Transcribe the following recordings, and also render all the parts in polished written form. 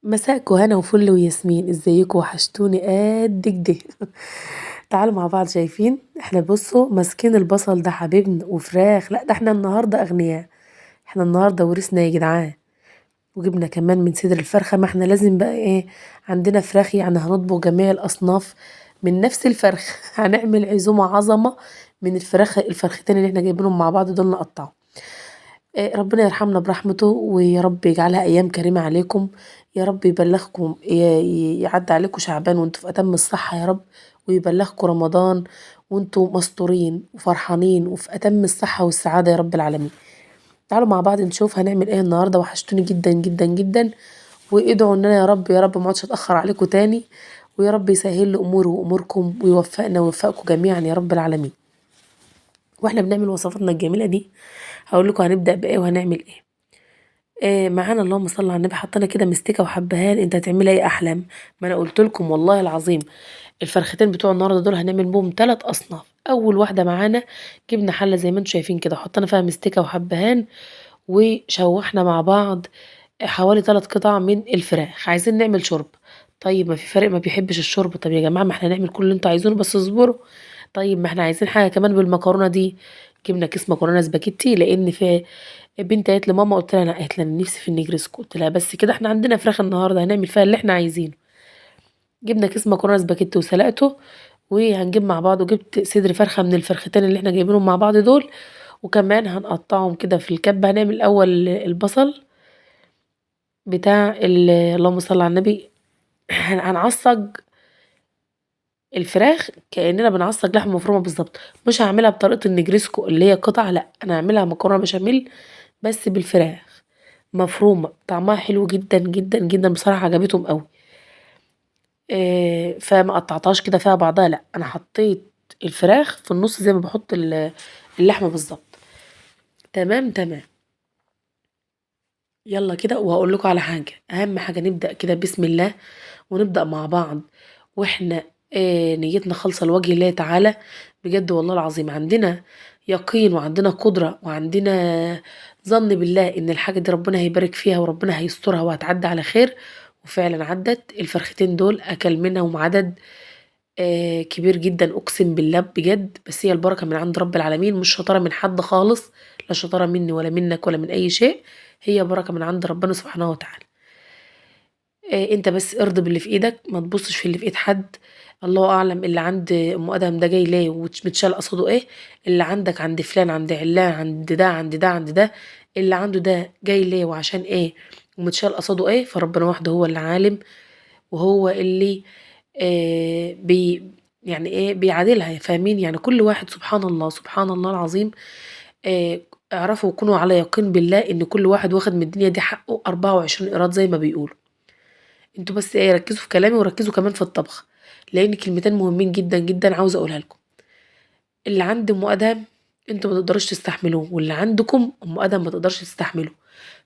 مساءكم هنا وفل وياسمين، ازيكم؟ وحشتوني قد كده. تعالوا مع بعض. شايفين احنا؟ بصوا ماسكين البصل ده حبيبنا وفراخ. لا ده احنا النهارده اغنياء. احنا النهارده ورثنا يا جدعان. وجبنا كمان من صدر الفرخه. ما احنا لازم بقى ايه، عندنا فراخ يعني هنطبخ جميع الاصناف من نفس الفرخ. هنعمل عزومه عظمه من الفرختين اللي احنا جايبينهم مع بعض دول نقطعهم. ربنا يرحمنا برحمته ويا رب يجعلها أيام كريمة عليكم. يا رب يبلغكم يعدي عليكم شعبان وانتوا في أتم الصحة يا رب. ويبلغكم رمضان وانتوا مستورين وفرحانين وفي أتم الصحة والسعادة يا رب العالمين. تعالوا مع بعض نشوف هنعمل ايه النهاردة. وحشتوني جدا جدا جدا. وادعوا اننا يا رب يا رب ما اقعدش اتأخر عليكم تاني. ويا رب يسهل لي أموري وأموركم ويوفقنا ويوفقكم جميعا يا رب العالمين. واحنا بنعمل وصفاتنا الجميلة دي هقول لكم هنبدأ بإيه وهنعمل ايه. معانا اللهم صل على النبي حطينا كده مستكه وحبهان. انت هتعملي ايه احلام؟ ما انا قلت لكم والله العظيم الفرختين بتوع النهارده دول هنعمل بهم 3 اصناف. اول واحده معانا جبنا حله زي ما انتم شايفين كده حطينا فيها مستكه وحبهان وشوحنا مع بعض حوالي 3 قطع من الفراخ. عايزين نعمل شرب. طيب ما في فرق ما بيحبش الشرب. طب يا جماعه ما احنا نعمل كل اللي انتوا عايزينه بس اصبروا. طيب ما احنا عايزين حاجه كمان بالمكرونه دي. جبنا كيس مكرونه سباكيتي لان في بنتي قالت لماما، قلت لها انا قالت لها أنا نفسي في النجريسكو. قلت لها بس كده احنا عندنا فراخ النهارده هنعمل فيها اللي احنا عايزينه. جبنا كيس مكرونه سباكيتي وسلقته. وهنجيب مع بعض وجبت صدر فرخه من الفرختين اللي احنا جايبينهم مع بعض دول. وكمان هنقطعهم كده في الكبه. هنعمل الاول البصل بتاع اللهم صل على النبي. هنعصج الفراخ كأننا بنعصج لحمة مفرومة بالظبط. مش هعملها بطريقة النجريسكو اللي هي قطع، لا انا هعملها مكرونة بشاميل بس بالفراخ مفرومة. طعمها حلو جدا جدا جدا بصراحة عجبتهم قوي. فما قطعتهاش كده فيها بعضها، لا انا حطيت الفراخ في النص زي ما بحط اللحمة بالظبط. تمام تمام. يلا كده وهقول لكم على حاجة. اهم حاجة نبدأ كده بسم الله ونبدأ مع بعض. واحنا نيتنا خالصة لوجه الله تعالى. بجد والله العظيم عندنا يقين وعندنا قدرة وعندنا ظن بالله ان الحاجة دي ربنا هيبارك فيها وربنا هيسترها وهتعدي على خير. وفعلا عدت. الفرختين دول اكل منهم عدد كبير جدا اقسم بالله بجد. بس هي البركة من عند رب العالمين مش شطارة من حد خالص. لا شطارة مني ولا منك ولا من اي شيء. هي بركة من عند ربنا سبحانه وتعالى. انت بس ارضى باللي في ايدك ما تبصش في اللي في ايد حد. الله اعلم اللي عند ام ادهم ده جاي ليه ومتشال قصاده ايه. اللي عندك عند فلان عند علان عند ده عند ده عند ده. اللي عنده ده جاي ليه وعشان ايه ومتشال قصاده ايه. فربنا وحده هو اللي عالم. وهو اللي بي يعني ايه بيعادلها. فاهمين يعني كل واحد سبحان الله سبحان الله العظيم. آه اعرفوا وكونوا على يقين بالله ان كل واحد واخد من الدنيا دي حقه 24 قيراط زي ما بيقولوا. انتوا بس ايه ركزوا في كلامي وركزوا كمان في الطبخ. لان كلمتين مهمين جدا جدا عاوزه اقولها لكم. اللي عند ام ادهم انتوا ما تقدروش تستحملوه واللي عندكم ام ادهم ما تقدرش تستحمله.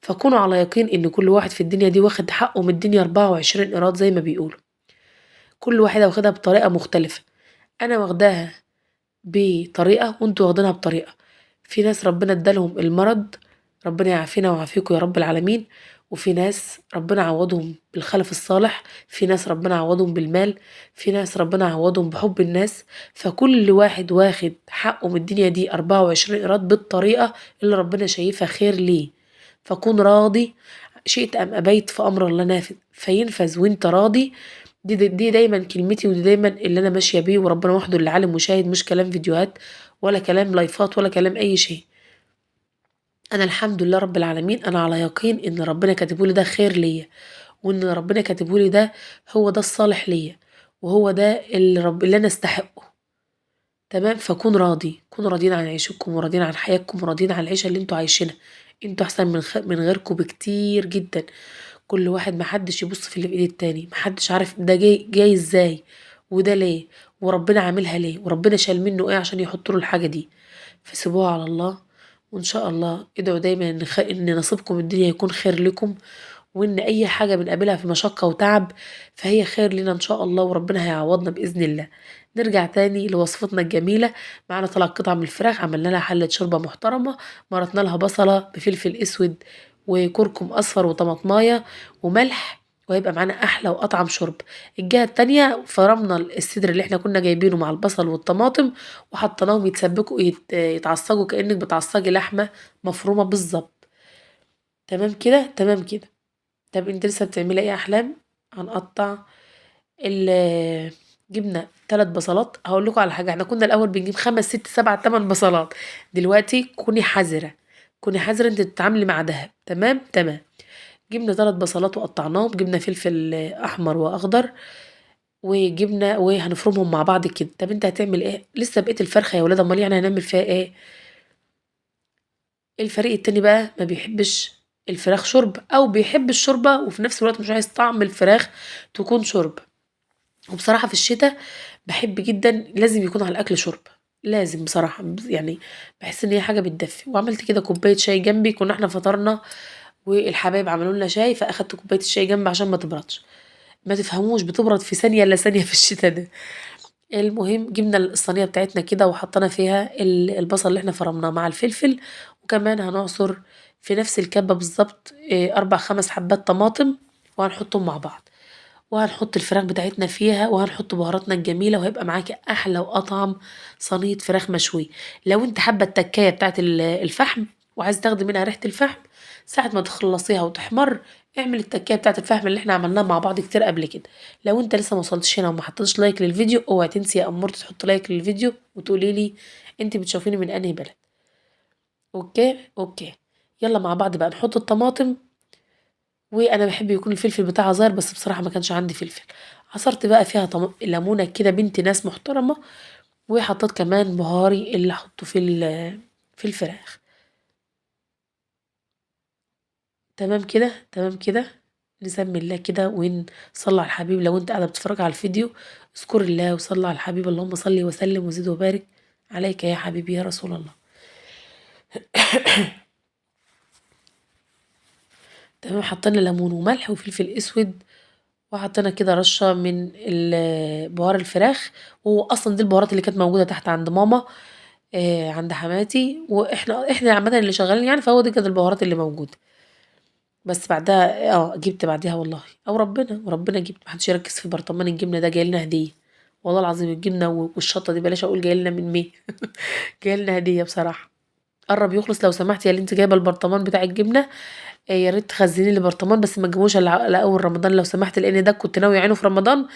فكونوا على يقين ان كل واحد في الدنيا دي واخد حقه من الدنيا 24 قيراط زي ما بيقولوا. كل واحدة واخدها بطريقة مختلفة. انا واخداها بطريقة وانتوا واخدينها بطريقة. في ناس ربنا ادالهم المرض. ربنا يعافينا ويعافيكم يا رب العالمين. وفي ناس ربنا عوضهم بالخلف الصالح. في ناس ربنا عوضهم بالمال. في ناس ربنا عوضهم بحب الناس. فكل واحد واخد حقه من الدنيا دي 24 قيراط بالطريقة اللي ربنا شايفها خير ليه. فكون راضي. شئت أم أبيت فأمر الله نافذ فينفذ وانت راضي. دي دايما كلمتي ودي دايما اللي انا ماشيه بيه. وربنا وحده اللي عالم وشاهد مش كلام فيديوهات ولا كلام لايفات ولا كلام اي شيء. انا الحمد لله رب العالمين انا على يقين ان ربنا كاتبولي ده خير ليا. وان ربنا كاتبولي ده هو ده الصالح ليا. وهو ده اللي انا استحقه. تمام. فكون راضي. كونوا راضيين عن عيشكم وراضيين عن حياتكم وراضيين عن العيشه اللي انتوا عايشينها. انتوا احسن من غيركم بكتير جدا. كل واحد محدش يبص في اللي في ايد التاني. محدش عارف ده جاي ازاي وده ليه وربنا عاملها ليه وربنا شال منه ايه عشان يحط له الحاجه دي. فسيبوها على الله. وان شاء الله ادعوا دايما ان نصيبكم الدنيا يكون خير لكم. وان اي حاجه بنقابلها في مشقه وتعب فهي خير لنا ان شاء الله وربنا هيعوضنا باذن الله. نرجع تاني لوصفتنا الجميله. معانا 3 قطع من الفراخ عملنا لها حله شوربه محترمه. مرطنا لها بصله بفلفل اسود وكركم اصفر وطماطمايه وملح وهيبقى معانا احلى واطعم شرب. الجهه التانية فرمنا الصدر اللي احنا كنا جايبينه مع البصل والطماطم، وحطيناهم يتسبكوا يتعصجوا كأنك بتعصجي لحمه مفرومه بالظبط. تمام كده، تمام كده. طب انت لسه بتعملي ايه يا احلام؟ هنقطع جبنا 3 بصلات. هقول لكم على حاجه، احنا كنا الاول بنجيب 5 6 7 8 بصلات. دلوقتي كوني حذره، كوني حذره انت تتعاملي مع دهب. تمام تمام. جبنا 3 بصلات وقطعناهم، جبنا فلفل احمر واخضر، وجبنا وهنفرمهم مع بعض كده. طب انت هتعمل ايه؟ لسه بقيت الفرخه يا ولاد، امال يعني هنعمل فيها ايه؟ الفريق التاني بقى ما بيحبش الفراخ شرب، او بيحب الشوربه وفي نفس الوقت مش عايز طعم الفراخ تكون شرب. وبصراحه في الشتاء بحب جدا لازم يكون على الاكل شرب، لازم بصراحه يعني بحس ان هي حاجه بتدفي. وعملت كده كوبايه شاي جنبي، كنا احنا فطرنا والحبايب عملوا لنا شاي، فاخدت كوبايه الشاي جنبي عشان ما تبردش. ما تفهموش بتبرد في ثانيه الا ثانيه في الشتاء ده. المهم جبنا الصينيه بتاعتنا كده وحطينا فيها البصل اللي احنا فرمناه مع الفلفل، وكمان هنعصر في نفس الكبه بالظبط 4 5 حبات طماطم، وهنحطهم مع بعض، وهنحط الفراخ بتاعتنا فيها، وهنحط بهاراتنا الجميله، وهيبقى معاكي احلى واطعم صينيه فراخ مشويه. لو انت حابه التكايه بتاعت الفحم وعايز تاخدي منها ريحه الفحم، ساعه ما تخلصيها وتحمر اعمل التكايه بتاعت الفحم اللي احنا عملناها مع بعض كتير قبل كده. لو انت لسه ما وصلتش هنا وما حطيتش لايك للفيديو، اوعي تنسي يا امور تحط لايك للفيديو وتقولي لي انت بتشوفيني من انهي بلد. اوكي اوكي. يلا مع بعض بقى نحط الطماطم. وانا بحب يكون الفلفل بتاعها صغير، بس بصراحه ما كانش عندي فلفل. عصرت بقى فيها ليمونه كده بنت ناس محترمه، وحطيت كمان بهاري اللي احطه في الفراخ. تمام كده، تمام كده. نسمي الله كده ونصلي على الحبيب. لو انت قاعده بتتفرج على الفيديو اذكر الله وصلي على الحبيب، اللهم صل وسلم وزد وبارك عليك يا حبيبي يا رسول الله. تمام. حطينا ليمون وملح وفلفل اسود، وحطينا كده رشة من بهار الفراخ. وهو اصلا دي البهارات اللي كانت موجودة تحت عند ماما، عند حماتي، واحنا عامة اللي شغالين يعني، فهو دي كانت البهارات اللي موجودة. بس بعدها جبت بعدها والله، او ربنا جبت. محدش يركز في برطمان الجبنة ده، جاي لنا هدية. والله العظيم الجبنة والشطة دي بلاش اقول جاي لنا من مين. جاي لنا هدية بصراحة. قرب يخلص لو سمحتي يا اللي انت جايبه البرطمان بتاع الجبنه، يا ريت تخزني لي برطمان، بس ما تجيبوش الا اول رمضان لو سمحت، لان ده كنت ناوي اعينه في رمضان،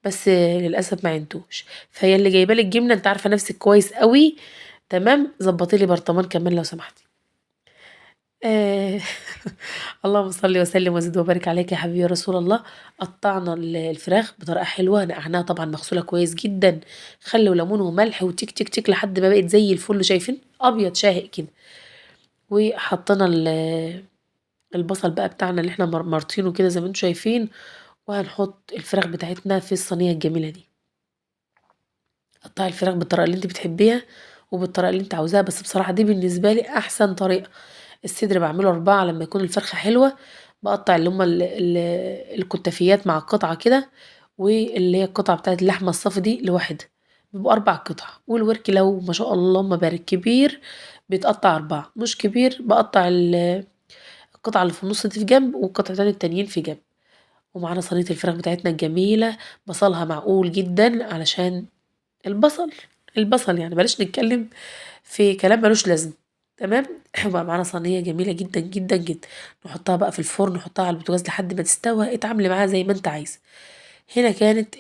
بس للاسف ما عينتوش. فهي اللي جايبه لي الجبنه انت عارفه نفسك كويس قوي. تمام. ظبطي لي برطمان كمان لو سمحتي. آه اللهم صل وسلم وزد وبارك عليك يا حبيبي يا رسول الله. قطعنا الفراخ بطريقه حلوه، نقعناها طبعا مغسوله كويس جدا، خل وليمون وملح وتك تك تك لحد ما بقت زي الفل، شايفين ابيض شاهق كده. وحطينا البصل بقى بتاعنا اللي احنا مرطينه كده زي ما انتم شايفين، وهنحط الفراخ بتاعتنا في الصينيه الجميله دي. قطعي الفراخ بالطريقه اللي انت بتحبيها وبالطريقه اللي انت عاوزاها، بس بصراحه دي بالنسبه لي احسن طريقه. الصدر بعمله 4 لما يكون الفرخه حلوه، بقطع اللي هما الكتافيات مع القطعه كده، واللي هي القطعه بتاعت اللحمه الصافي دي لوحدها، بيبقوا 4 قطع. والورك لو ما شاء الله اللهم بارك كبير بيتقطع 4، مش كبير بقطع القطعة اللي في النص دي في جنب، والقطعتين التانيين في جنب. ومعانا صينية الفراخ بتاعتنا الجميلة، بصلها معقول جدا علشان البصل. البصل يعني بلاش نتكلم في كلام ملوش لازم. تمام. بقى معانا صينية جميلة جدا جدا جدا، نحطها بقى في الفرن، نحطها على البوتاجاز لحد ما تستوى، اتعاملي معاها زي ما انت عايزة. هنا كانت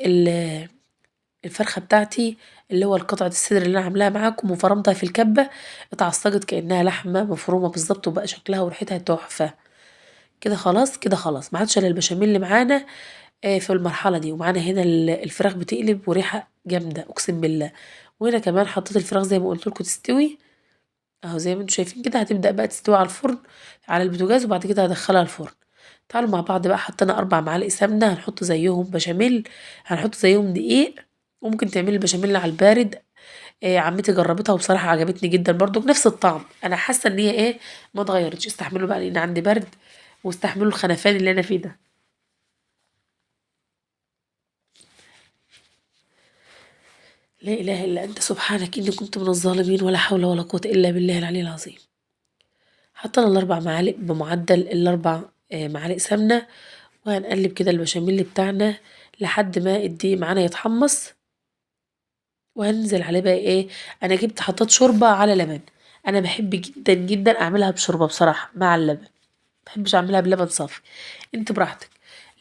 الفرخة بتاعتي اللي هو القطعة الصدر اللي انا عاملاها معاكم وفرمتها في الكبة، اتعصجت كأنها لحمة مفرومة بالظبط، وبقى شكلها وريحتها تحفة. كده خلاص، كده خلاص ما عادش الا البشاميل اللي معانا في المرحله دي. ومعانا هنا الفراخ بتقلب وريحه جامده اقسم بالله. وهنا كمان حطيت الفراخ زي ما قلت لكم تستوي اهو، زي ما انتم شايفين كده. هتبدا بقى تستوي على الفرن على البوتاجاز، وبعد كده هدخلها الفرن. تعالوا مع بعض بقى. حطينا 4 معالق سمنه، هنحط زيهم بشاميل، هنحط زيهم دقيق. وممكن تعملي البشاميل على البارد. عمتي جربتها وبصراحه عجبتني جدا برضو بنفس الطعم. انا حاسه ان هي ما اتغيرتش. استحملوا بقى لان عندي برد، واستحملوا الخنفان اللي انا فيه ده. لا اله الا انت سبحانك اني كنت من الظالمين، ولا حول ولا قوه الا بالله العلي العظيم. حطينا ال4 معالق بمعدل ال4 معالق سمنه، وهنقلب كده البشاميل بتاعنا لحد ما الدقيق معانا يتحمص. وهننزل عليه بقى ايه، انا جبت حطيت شوربة على لبن. انا بحب جدا جدا اعملها بشوربة بصراحة مع اللبن، مبحبش اعملها بلبن صافي. انت براحتك،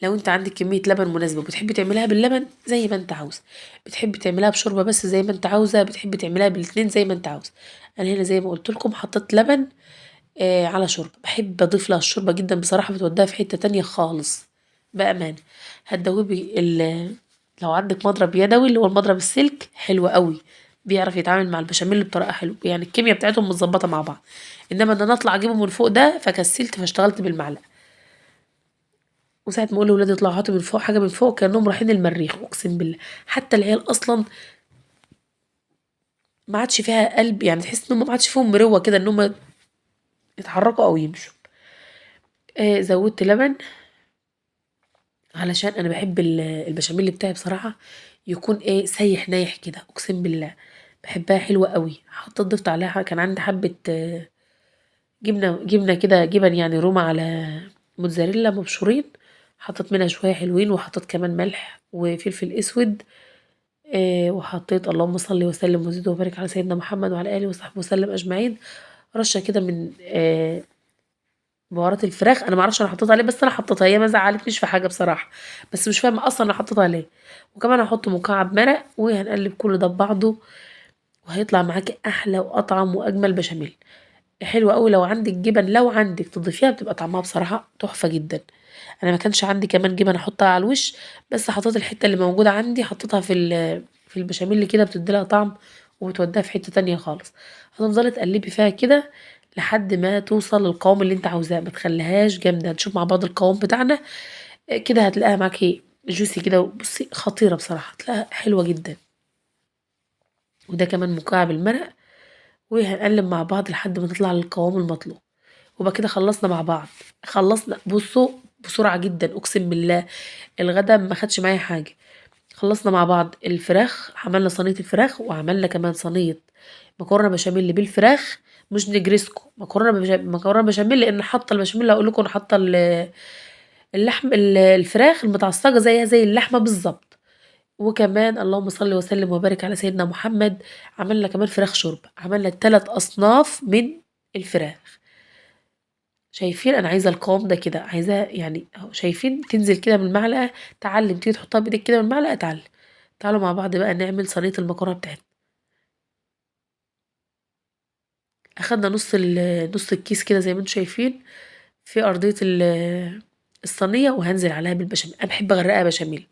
لو انت عندك كمية لبن مناسبة وبتحبي تعمليها باللبن زي ما انت عاوز، بتحبي تعمليها بشوربة بس زي ما انت عاوزة، بتحبي تعمليها بالاتنين زي ما انت عاوز. انا هنا زي ما قلت لكم حطيت لبن على شوربة. بحب اضيف لها الشوربة جدا بصراحة، بتوديها في حتة تانية خالص بأمانة. هتدوبي لو عندك مضرب يدوي اللي هو المضرب السلك حلو قوي، بيعرف يتعامل مع البشاميل بطريقة حلوة، يعني الكيمياء بتاعتهم متظبطة مع بعض. انما ان انا اطلع اجيبه من فوق ده فكسلت فاشتغلت بالمعلقة. وساعة ما اقول لاولادي اطلعوا هاتوا من فوق حاجة من فوق كأنهم رايحين المريخ، اقسم بالله. حتى العيال اصلا ما عادش فيها قلب، يعني تحس ان هم ما عادش فيهم مروة كده ان هم يتحركوا او يمشوا. زودت لبن علشان انا بحب البشاميل بتاعي بصراحة يكون ايه سايح نايح كده، اقسم بالله بحبها حلوة قوي. ضفت عليها كان عندي حبة جبنة كده، جبن يعني روما على موتزاريلا مبشورين، حطيت منها شوية حلوين، وحطيت كمان ملح وفلفل اسود. وحطيت اللهم صل وسلم وزد وبارك على سيدنا محمد وعلى اله وصحبه وسلم اجمعين رشه كده من بهارات الفراخ. انا ما اعرفش انا حطيتها عليه، بس انا حطيتها، هي ما زعلتنيش في حاجه بصراحه، بس مش فاهمه اصلا انا حطيتها ليه. وكمان هحط مكعب مرق، وهنقلب كل ده ببعضه، وهيطلع معاكي احلى واطعم واجمل بشاميل. حلوه قوي لو عندك جبن، لو عندك تضيفيها بتبقى طعمها بصراحه تحفه جدا. انا ما كانش عندي كمان جبن احطها على الوش، بس حطيت الحته اللي موجوده عندي حطيتها في البشاميل كده، بتديلها طعم وبتوديها في حته تانية خالص. هتفضلي تقلبي فيها كده لحد ما توصل للقوام اللي انت عاوزاه، ما تخليهاش جامده. نشوف مع بعض القوام بتاعنا. كده هتلاقيها معاكي جوسي كده، بصي خطيره بصراحه، هتلاقيها حلوه جدا. وده كمان مكعب المرق، وهنقلب مع بعض لحد ما تطلع للقوام المطلوب. وبقى كده خلصنا مع بعض. خلصنا بصوا بسرعة جدا اقسم بالله، الغدا ما خدش معايا حاجة. خلصنا مع بعض الفراخ، عملنا صينية الفراخ، وعملنا كمان صينية مكرونة بشاميل بالفراخ. مش نجرسكو، مكرونة بشاميل، لان حاطة البشاميل هقول لكم، حاطة اللحم الفراخ المتعصجة زيها زي اللحمة بالظبط. وكمان اللهم صل وسلم وبارك على سيدنا محمد، عملنا كمان فراخ شرب، عملنا 3 أصناف من الفراخ. شايفين انا عايزه القوام ده كده، عايزاه يعني اهو، شايفين تنزل كده من المعلقه، تعلم تيجي تحطها بايدك كده من المعلقه تعلم. تعالوا مع بعض بقى نعمل صينيه المكرونه بتاعتنا. اخدنا نص الكيس كده زي ما انتم شايفين في ارضيه الصينيه، وهنزل عليها بالبشاميل. انا بحب اغرقها بشاميل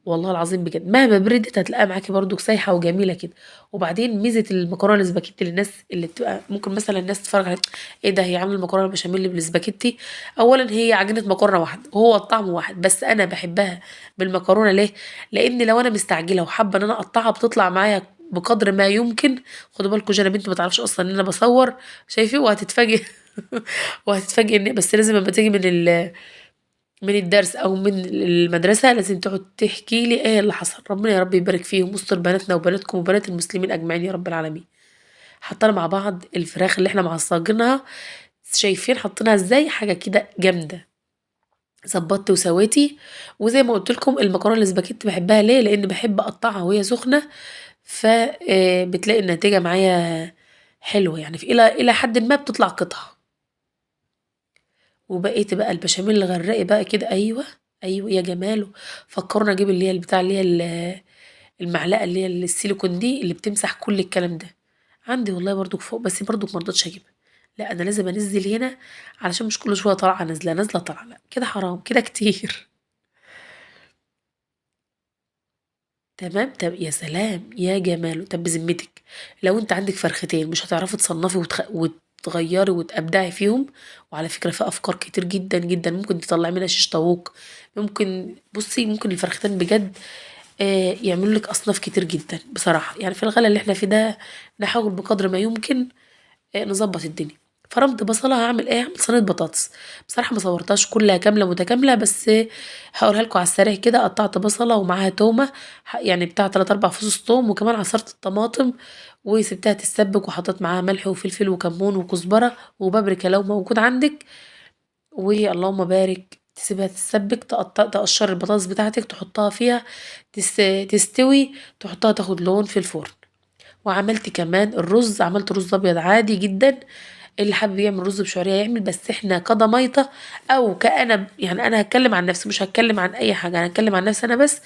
والله العظيم بجد، مهما بردت هتلاقيها معاكي برضو سايحه وجميله كده. وبعدين ميزه المكرونه الاسباجيتي للناس اللي بتبقى ممكن مثلا الناس تتفرج على ايه ده، هي عامله المكرونه البشاميل بالاسباجيتي. اولا هي عجينه مكرونه واحده وهو الطعم واحد، بس انا بحبها بالمكرونه ليه؟ لان لو انا مستعجله وحابه ان انا اقطعها بتطلع معايا بقدر ما يمكن. خدوا بالكم جانا بنت ما تعرفش اصلا ان انا بصور، شايفين وهتتفاجئ. وهتتفاجئ ان بس لازم لما تيجي من الدرس او من المدرسه لازم تقعد تحكي لي ايه اللي حصل. ربنا يا رب يبارك فيهم ويستر بناتنا وبناتكم وبنات المسلمين اجمعين يا رب العالمين. حطينا مع بعض الفراخ اللي احنا معصجينها، شايفين حطيناها ازاي حاجه كده جامده. ظبطت وسويتي. وزي ما قلت لكم المكرونه الاسباجيتي بحبها ليه؟ لان بحب اقطعها وهي سخنه، فبتلاقي النتيجه معايا حلوه، يعني في الى حد ما بتطلع قطعه. وبقيت بقى البشاميل اللي غرقي بقى كده، ايوه ايوه يا جماله. فكرنا اجيب اللي هي البتاع اللي هي المعلقه اللي هي السيليكون دي اللي بتمسح كل الكلام ده. عندي والله برضو فوق، بس برضو ما رضيتش اجيبها. لا انا لازم انزل هنا علشان مش كل شويه طالعه نازله نازله طالعه، لا كده حرام كده كتير. تمام. طب يا سلام يا جماله. طب بذمتك لو انت عندك فرختين مش هتعرفي تصنفي وتغيري وتبدعي فيهم؟ وعلى فكرة في افكار كتير جدا جدا ممكن تطلعي منها شيش طاووق. ممكن بصي ممكن الفرختين بجد يعملوا لك اصناف كتير جدا بصراحة. يعني في الغلا اللي احنا فيه ده نحاول بقدر ما يمكن نظبط الدنيا. فرمت بصلة، هعمل ايه؟ هعمل صينية بطاطس. بصراحة ما صورتهاش كلها كاملة متكاملة، بس هقولها لكم على السريع كده. قطعت بصلة ومعاها تومة، يعني بتاع 3 4 فصوص توم، وكمان عصرت الطماطم وسبتها تتسبك، وحطيت معاها ملح وفلفل وكمون وكزبرة وبابريكا لو موجود عندك. واللهم بارك تسيبها تتسبك، تقشري البطاطس بتاعتك تحطها فيها تستوي، تحطها تاخد لون في الفرن. وعملت كمان الرز، عملت رز ابيض عادي جدا، اللي حابب يعمل رز بشعريه يعمل، بس احنا كضمايطه او كأنا، يعني انا هتكلم عن نفسي مش هتكلم عن اي حاجه، انا هتكلم عن نفسي انا بس.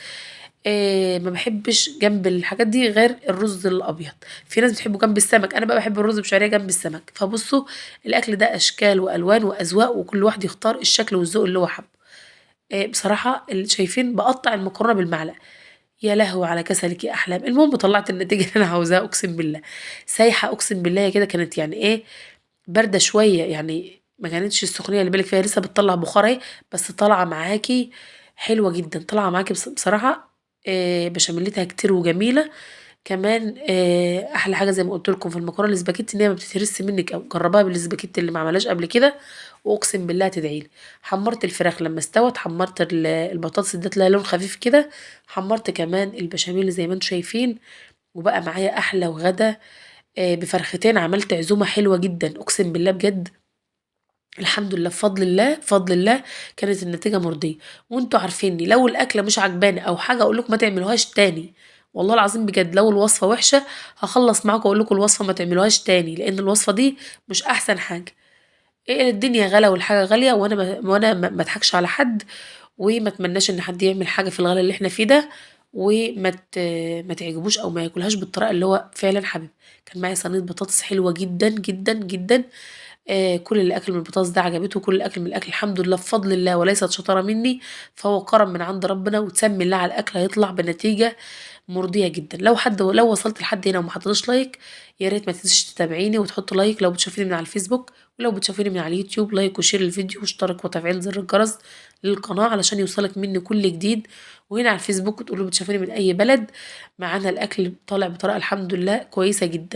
ما بحبش جنب الحاجات دي غير الرز الابيض. في ناس بتحبه جنب السمك، انا بقى بحب الرز بشعريه جنب السمك. فبصوا، الاكل ده اشكال والوان واذواق، وكل واحد يختار الشكل والذوق اللي هو حبه. بصراحه اللي شايفين بقطع المكرونه بالمعلقه. يا لهوي على كسلك يا احلام. المهم طلعت النتيجه اللي انا عاوزاها، اقسم بالله سايحه، اقسم بالله هي كده كانت يعني ايه، بارده شويه يعني، ما كانتش السخونيه اللي بالك فيها، لسه بتطلع بخار اهي، بس طالعه معاكي حلوه جدا، طالعه معاكي بصراحه. بشاميلتها كتير وجميله. كمان احلى حاجه زي ما قلت لكم في المكرونه الاسباجيتي ان هي ما بتتهرس منك، او جربها بالاسباجيتي اللي ما عملهاش قبل كده، واقسم بالله تدعيلي. حمرت الفراخ لما استوت، حمرت البطاطس ادت لها لون خفيف كده، حمرت كمان البشاميل زي ما انتم شايفين، وبقى معايا احلى وغدا. بفرختين عملت عزومه حلوه جدا، اقسم بالله بجد. الحمد لله، بفضل الله بفضل الله كانت النتيجة مرضية. وانتوا عارفيني لو الأكلة مش عجباني أو حاجة أقولك ما تعملوهاش تاني. والله العظيم بجد، لو الوصفة وحشة هخلص معاكم أقول لكم الوصفة ما تعملوهاش تاني، لأن الوصفة دي مش أحسن حاجة. إيه، الدنيا غلا والحاجة غالية، وأنا ما أضحكش على حد، وما اتمناش إن حد يعمل حاجة في الغلا اللي احنا فيه ده، ما تعجبوش أو ما ياكلهاش بالطريقة اللي هو فعلا حابب. كان معايا صينية بطاطس حلوة جدا جدا جدا. كل اللي أكل من البطاطس ده عجبته، كل اللي أكل من الأكل الحمد لله بفضل الله، وليست شطارة مني، فهو كرم من عند ربنا، وتسمي الله على الأكل هيطلع بنتيجة مرضية جدا. لو وصلت لحد هنا وما حطيتش لايك، يا ريت ما تنسيش تتابعيني وتحط لايك لو بتشوفيني من على الفيسبوك، ولو بتشوفيني من على اليوتيوب لايك وشير الفيديو واشترك وتفعيل زر الجرس للقناة علشان يوصلك مني كل جديد. وهنا على الفيسبوك تقولوا بتشوفيني من أي بلد. معانا الأكل طالع بطريقة الحمد لله كويسة جدا.